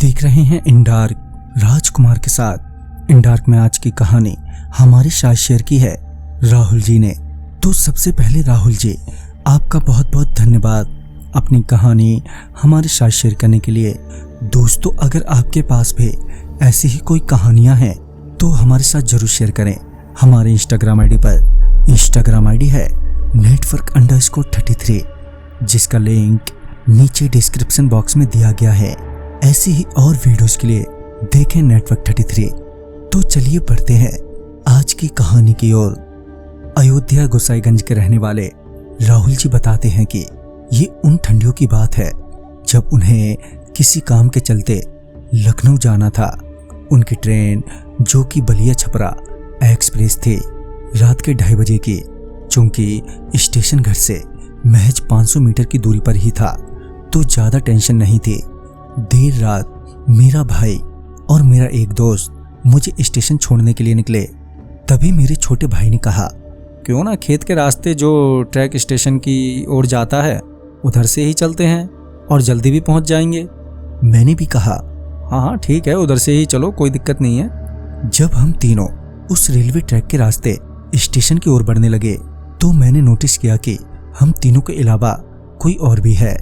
देख रहे हैं इन डार्क राजकुमार के साथ। इन डार्क में आज की कहानी हमारे साथ शेयर की है राहुल जी ने। तो सबसे पहले राहुल जी, आपका बहुत बहुत धन्यवाद अपनी कहानी हमारे साथ शेयर करने के लिए। दोस्तों, अगर आपके पास भी ऐसी ही कोई कहानियां हैं तो हमारे साथ जरूर शेयर करें। हमारे इंस्टाग्राम आईडी पर, इंस्टाग्राम आईडी है network_33, जिसका लिंक नीचे डिस्क्रिप्शन बॉक्स में दिया गया है। ऐसी ही और वीडियोस के लिए देखें network33। तो चलिए बढ़ते हैं आज की कहानी की ओर। अयोध्या गोसाईगंज के रहने वाले राहुल जी बताते हैं कि ये उन ठंडियों की बात है जब उन्हें किसी काम के चलते लखनऊ जाना था। उनकी ट्रेन, जो कि बलिया छपरा एक्सप्रेस थी, रात के 2:30 बजे की। चूंकि स्टेशन घर से महज 500 मीटर की दूरी पर ही था तो ज्यादा टेंशन नहीं थी। देर रात मेरा भाई और मेरा एक दोस्त मुझे स्टेशन छोड़ने के लिए निकले। तभी मेरे छोटे भाई ने कहा, क्यों ना खेत के रास्ते जो ट्रैक स्टेशन की ओर जाता है उधर से ही चलते हैं और जल्दी भी पहुंच जाएंगे। मैंने भी कहा, हाँ ठीक है, उधर से ही चलो, कोई दिक्कत नहीं है। जब हम तीनों उस रेलवे ट्रैक के रास्ते स्टेशन की ओर बढ़ने लगे तो मैंने नोटिस किया कि हम तीनों के अलावा कोई और भी है,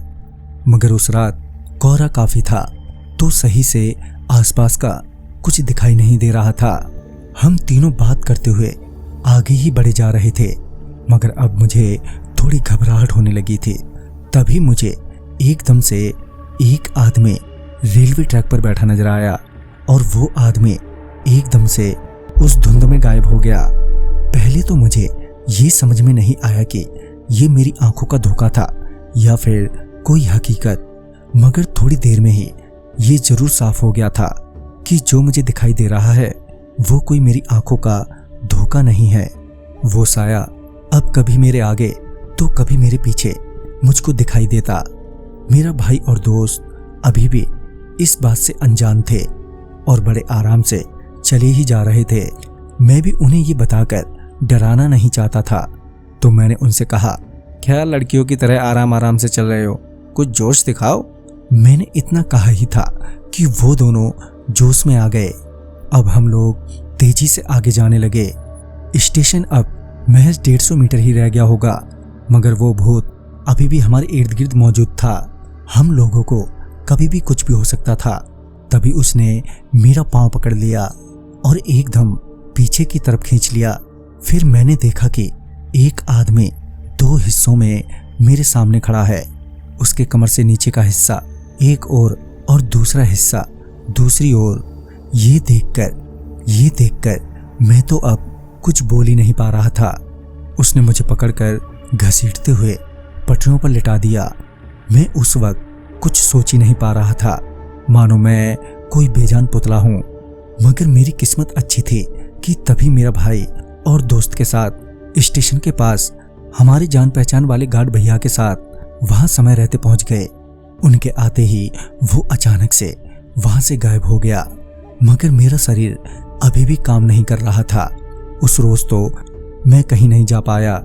मगर उस रात कोहरा काफी था तो सही से आसपास का कुछ दिखाई नहीं दे रहा था। हम तीनों बात करते हुए आगे ही बढ़े जा रहे थे, मगर अब मुझे थोड़ी घबराहट होने लगी थी। तभी मुझे एकदम से एक आदमी रेलवे ट्रैक पर बैठा नजर आया और वो आदमी एकदम से उस धुंध में गायब हो गया। पहले तो मुझे ये समझ में नहीं आया कि ये मेरी आंखों का धोखा था या फिर कोई हकीकत, मगर थोड़ी देर में ही ये जरूर साफ हो गया था कि जो मुझे दिखाई दे रहा है वो कोई मेरी आंखों का धोखा नहीं है। वो साया अब कभी मेरे आगे तो कभी मेरे पीछे मुझको दिखाई देता। मेरा भाई और दोस्त अभी भी इस बात से अनजान थे और बड़े आराम से चले ही जा रहे थे। मैं भी उन्हें ये बताकर डराना नहीं चाहता था, तो मैंने उनसे कहा, क्या लड़कियों की तरह आराम आराम से चल रहे हो, कुछ जोश दिखाओ। मैंने इतना कहा ही था कि वो दोनों जोश में आ गए। अब हम लोग तेजी से आगे जाने लगे। स्टेशन अब महज 150 मीटर ही रह गया होगा, मगर वो भूत अभी भी हमारे इर्द गिर्द मौजूद था। हम लोगों को कभी भी कुछ भी हो सकता था। तभी उसने मेरा पांव पकड़ लिया और एकदम पीछे की तरफ खींच लिया। फिर मैंने देखा कि एक आदमी 2 हिस्सों में मेरे सामने खड़ा है। उसके कमर से नीचे का हिस्सा एक ओर और दूसरा हिस्सा दूसरी ओर। ये देखकर मैं तो अब कुछ बोल ही नहीं पा रहा था। उसने मुझे पकड़कर घसीटते हुए पटरियों पर लिटा दिया। मैं उस वक्त कुछ सोच ही नहीं पा रहा था, मानो मैं कोई बेजान पुतला हूं। मगर मेरी किस्मत अच्छी थी कि तभी मेरा भाई और दोस्त के साथ स्टेशन के पास हमारे जान पहचान वाले गार्ड भैया के साथ वहां समय रहते पहुंच गए। उनके आते ही वो अचानक से वहां से गायब हो गया। मगर मेरा शरीर अभी भी काम नहीं कर रहा था। उस रोज तो मैं कहीं नहीं जा पाया,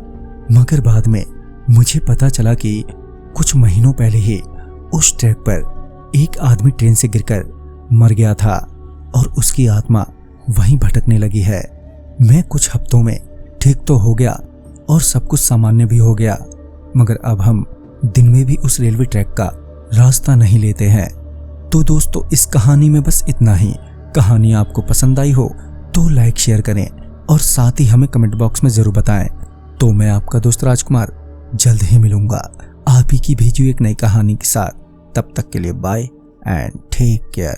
मगर बाद में मुझे पता चला कि कुछ महीनों पहले ही उस ट्रैक पर एक आदमी ट्रेन से गिरकर मर गया था और उसकी आत्मा वहीं भटकने लगी है। मैं कुछ हफ्तों में ठीक तो हो गया और सब कुछ सामान्य भी हो गया, मगर अब हम दिन में भी उस रेलवे ट्रैक का रास्ता नहीं लेते हैं। तो दोस्तों, इस कहानी में बस इतना ही। कहानी आपको पसंद आई हो तो लाइक शेयर करें और साथ ही हमें कमेंट बॉक्स में जरूर बताएं। तो मैं आपका दोस्त राजकुमार जल्द ही मिलूंगा आप ही की भेजी हुई एक नई कहानी के साथ। तब तक के लिए बाय एंड टेक केयर।